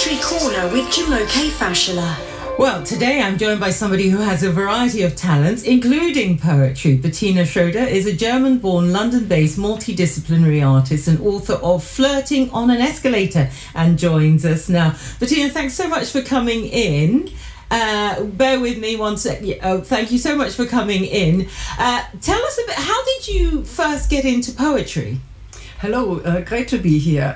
Poetry Corner with Jumoké Fashola. Well, today I'm joined by somebody who has a variety of talents, including poetry. Bettina Schroeder is a German-born, London-based, multidisciplinary artist and author of Flirting on an Escalator, and joins us now. Bettina, thanks so much for coming in. Bear with me one sec. Thank you so much for coming in. Tell us a bit, how did you first get into poetry? Hello, great to be here.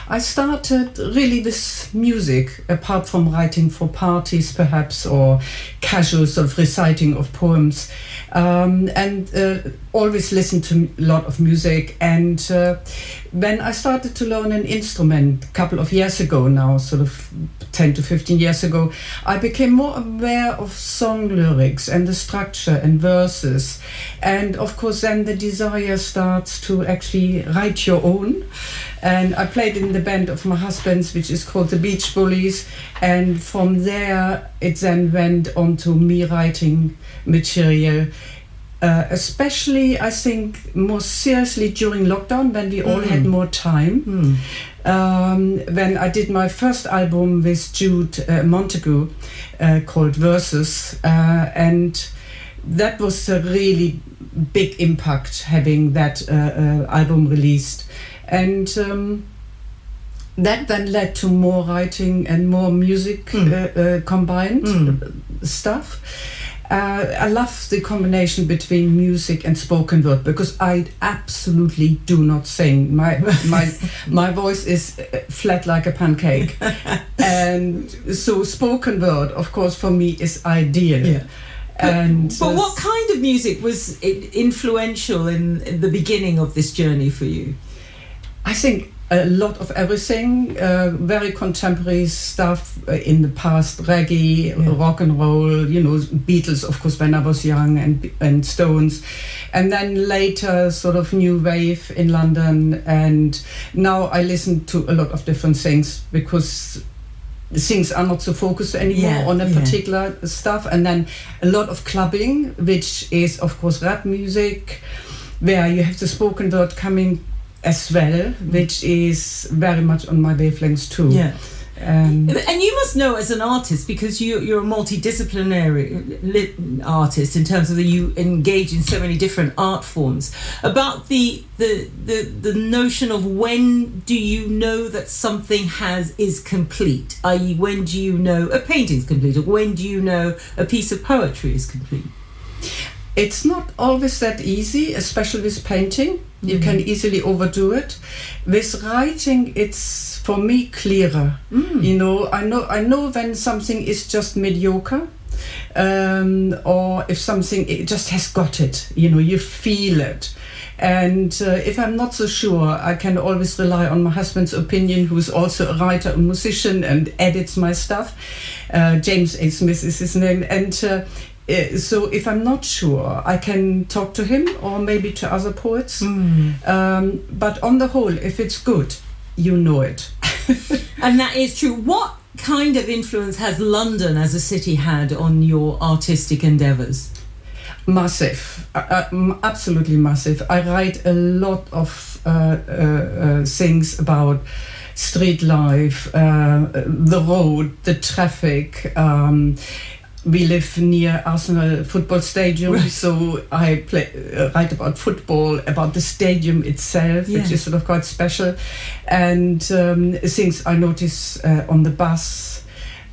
I started really with music, apart from writing for parties perhaps, or casual sort of reciting of poems, and always listened to a lot of music. And when I started to learn an instrument a couple of years ago now, sort of 10 to 15 years ago, I became more aware of song lyrics and the structure and verses. And of course then the desire starts to actually write your own. And I played in the band of my husband's, which is called the Beach Bullies. And from there it then went on to me writing material. Especially, I think, more seriously during lockdown, when we all had more time. When I did my first album with Jude Montague called Versus, and that was a really big impact, having that album released. And that then led to more writing and more music combined stuff. I love the combination between music and spoken word, because I absolutely do not sing. My voice is flat like a pancake. And so spoken word, of course, for me is ideal. Yeah. But what kind of music was influential in the beginning of this journey for you? I think a lot of everything, very contemporary stuff in the past, reggae, rock and roll, Beatles, of course, when I was young, and Stones. And then later, sort of new wave in London. And now I listen to a lot of different things, because things are not so focused anymore on a particular stuff. And then a lot of clubbing, which is, of course, rap music, where you have the spoken word coming as well, which is very much on my wavelengths too. Yeah. And you must know, as an artist, because you're a multidisciplinary artist in terms of that you engage in so many different art forms, about the notion of when do you know that something is complete, i.e. when do you know a painting's complete, or when do you know a piece of poetry is complete? It's not always that easy, especially with painting. You can easily overdo it. With writing, it's for me clearer. I know when something is just mediocre, or if something it just has got it. You feel it. And if I'm not so sure, I can always rely on my husband's opinion, who is also a writer, a musician, and edits my stuff. James A. Smith is his name. And so if I'm not sure, I can talk to him, or maybe to other poets. But on the whole, if it's good, you know it. And that is true. What kind of influence has London as a city had on your artistic endeavours? Massive, absolutely massive. I write a lot of things about street life, the road, the traffic. We live near Arsenal football stadium, so I write about football, about the stadium itself, which is sort of quite special, and things I notice on the bus,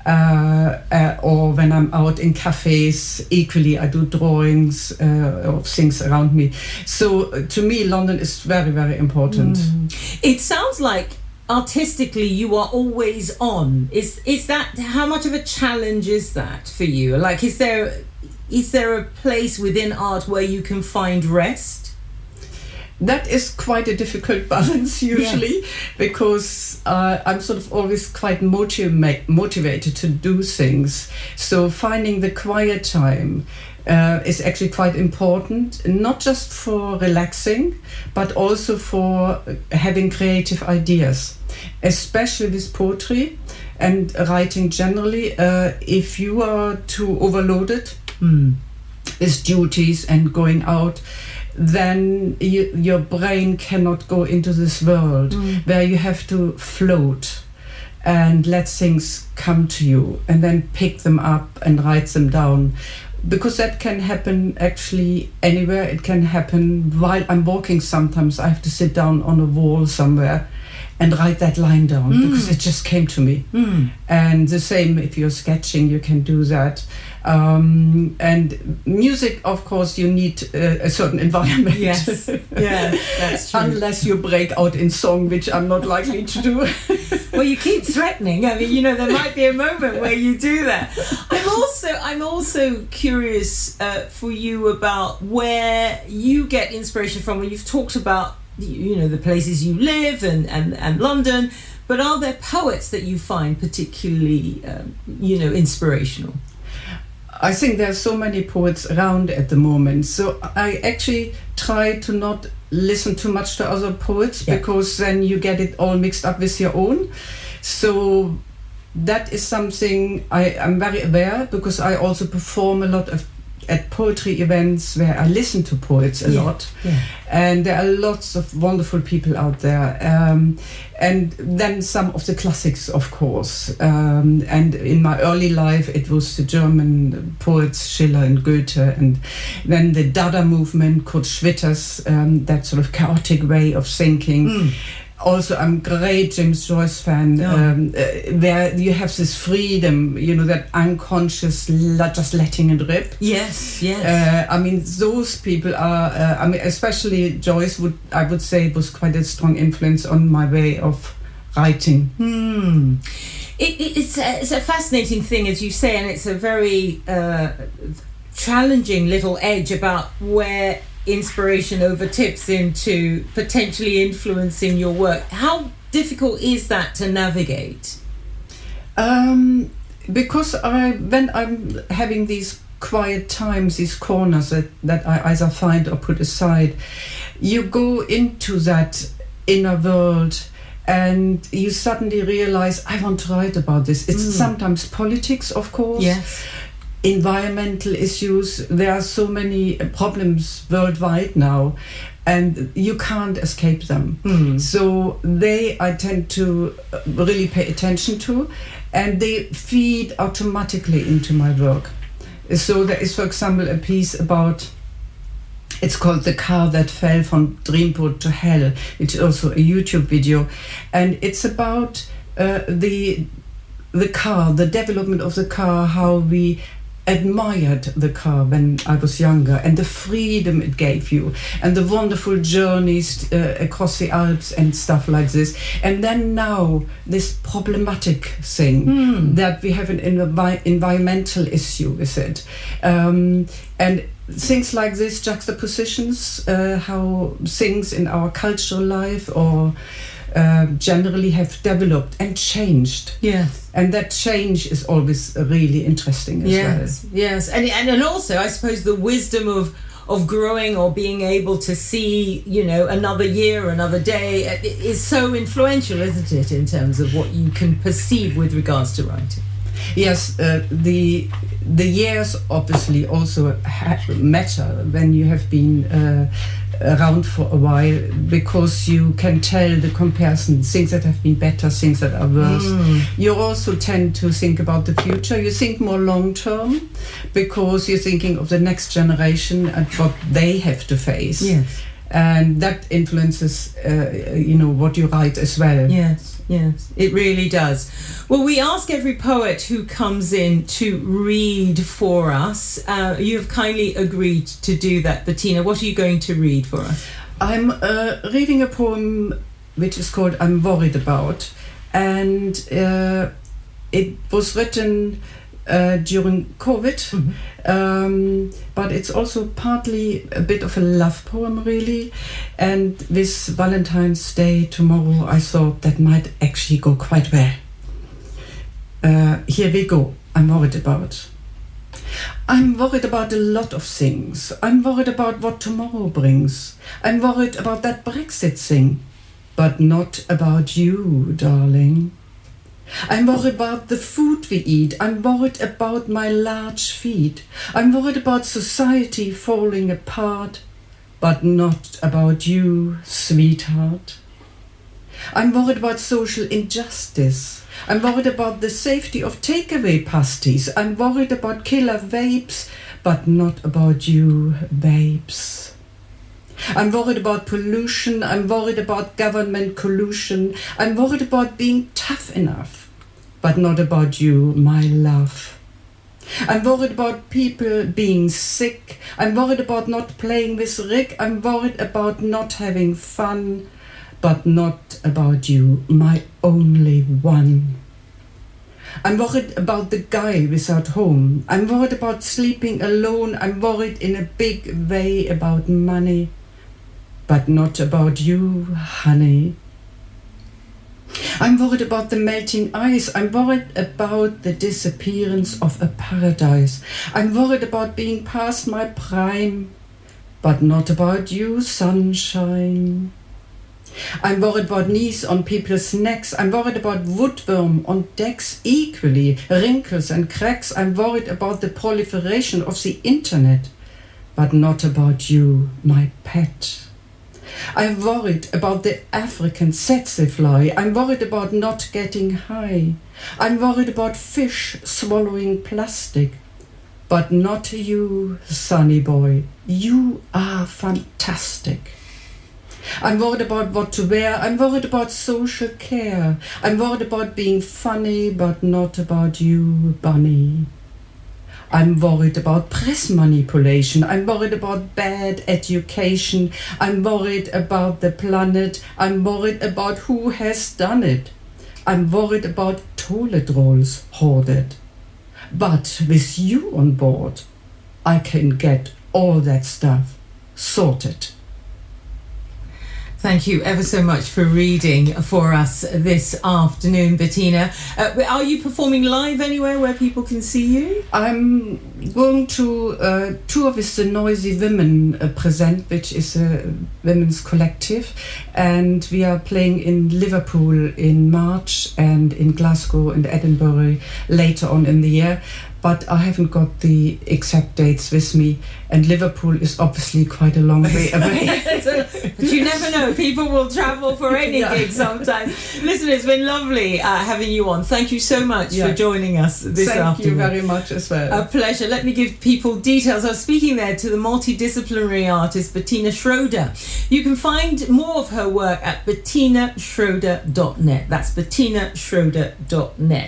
or when I'm out in cafes. Equally, I do drawings of things around me. So to me, London is very, very important. It sounds like artistically you are always on. Is that, how much of a challenge is that for you? Like, is there a place within art where you can find rest? That is quite a difficult balance usually, because I'm sort of always quite motivated to do things. So finding the quiet time is actually quite important, not just for relaxing, but also for having creative ideas, especially with poetry and writing generally. If you are too overloaded with duties and going out, then your brain cannot go into this world where you have to float and let things come to you, and then pick them up and write them down. Because that can happen actually anywhere. It can happen while I'm walking sometimes. I have to sit down on a wall somewhere and write that line down because it just came to me. And the same if you're sketching, you can do that. And music, of course, you need a certain environment. Yes, yeah, that's true. Unless you break out in song, which I'm not likely to do. Well, you keep threatening. I mean, you know, there might be a moment where you do that. I'm also curious for you about where you get inspiration from. When you've talked about, you know, the places you live and London, but are there poets that you find particularly, you know, inspirational? I think there are so many poets around at the moment, so I actually try to not listen too much to other poets, because then you get it all mixed up with your own. So that is something I'm very aware, because I also perform a lot at poetry events where I listen to poets a lot. And there are lots of wonderful people out there, and then some of the classics, of course, and in my early life it was the German poets Schiller and Goethe, and then the Dada movement, Kurt Schwitters, that sort of chaotic way of thinking. Also, I'm a great James Joyce fan, where you have this freedom, you know, that unconscious, just letting it rip. Yes, yes. I mean, those people are, I mean, especially Joyce, I would say, was quite a strong influence on my way of writing. It's a fascinating thing, as you say, and it's a very challenging little edge about where inspiration overtips into potentially influencing your work. How difficult is that to navigate? Because when I'm having these quiet times, these corners that I either find or put aside, you go into that inner world and you suddenly realize, I want to write about this. It's sometimes politics, of course. Yes. Environmental issues. There are so many problems worldwide now, and you can't escape them. So I tend to really pay attention to, and they feed automatically into my work. So there is, for example, a piece about, it's called The Car That Fell from Dreamport to Hell, which is also a YouTube video, and it's about the car, the development of the car, how we admired the car when I was younger, and the freedom it gave you, and the wonderful journeys across the Alps and stuff like this. And then now this problematic thing that we have an environmental issue with it, and things like this, juxtapositions, how things in our cultural life or generally have developed and changed. Yes. And that change is always really interesting as well. Yes, and also I suppose the wisdom of growing or being able to see, you know, another year, another day is so influential, isn't it, in terms of what you can perceive with regards to writing? Yes, the years obviously also matter when you have been around for a while, because you can tell the comparison, things that have been better, things that are worse. You also tend to think about the future. You think more long term, because you're thinking of the next generation and what they have to face. Yes. And that influences, you know, what you write as well. Yes, it really does. Well, we ask every poet who comes in to read for us. You have kindly agreed to do that, Bettina. What are you going to read for us? I'm reading a poem which is called I'm Worried About. And it was written during COVID, but it's also partly a bit of a love poem, really. And with Valentine's Day tomorrow, I thought that might actually go quite well. Here we go. I'm worried about. I'm worried about a lot of things. I'm worried about what tomorrow brings. I'm worried about that Brexit thing, but not about you, darling. I'm worried about the food we eat. I'm worried about my large feet. I'm worried about society falling apart, but not about you, sweetheart. I'm worried about social injustice. I'm worried about the safety of takeaway pasties. I'm worried about killer vapes, but not about you, babes. I'm worried about pollution. I'm worried about government collusion. I'm worried about being tough enough, but not about you, my love. I'm worried about people being sick. I'm worried about not playing with Rick. I'm worried about not having fun, but not about you, my only one. I'm worried about the guy without home. I'm worried about sleeping alone. I'm worried in a big way about money, but not about you, honey. I'm worried about the melting ice. I'm worried about the disappearance of a paradise. I'm worried about being past my prime, but not about you, sunshine. I'm worried about knees on people's necks. I'm worried about woodworm on decks equally, wrinkles and cracks. I'm worried about the proliferation of the internet, but not about you, my pet. I'm worried about the African tsetse fly. I'm worried about not getting high. I'm worried about fish swallowing plastic, but not you, sunny boy. You are fantastic. I'm worried about what to wear. I'm worried about social care. I'm worried about being funny, but not about you, bunny. I'm worried about press manipulation. I'm worried about bad education. I'm worried about the planet. I'm worried about who has done it. I'm worried about toilet rolls hoarded. But with you on board, I can get all that stuff sorted. Thank you ever so much for reading for us this afternoon, Bettina. Are you performing live anywhere where people can see you? I'm going to tour with the Noisy Women Present, which is a women's collective, and we are playing in Liverpool in March and in Glasgow and Edinburgh later on in the year. But I haven't got the exact dates with me, and Liverpool is obviously quite a long way away. But you never know, people will travel for any gig sometimes. Listen, it's been lovely having you on. Thank you so much for joining us this afternoon. Thank you very much as well. A pleasure. Let me give people details. I was speaking there to the multidisciplinary artist Bettina Schroeder. You can find more of her work at bettinaschroeder.net. That's bettinaschroeder.net.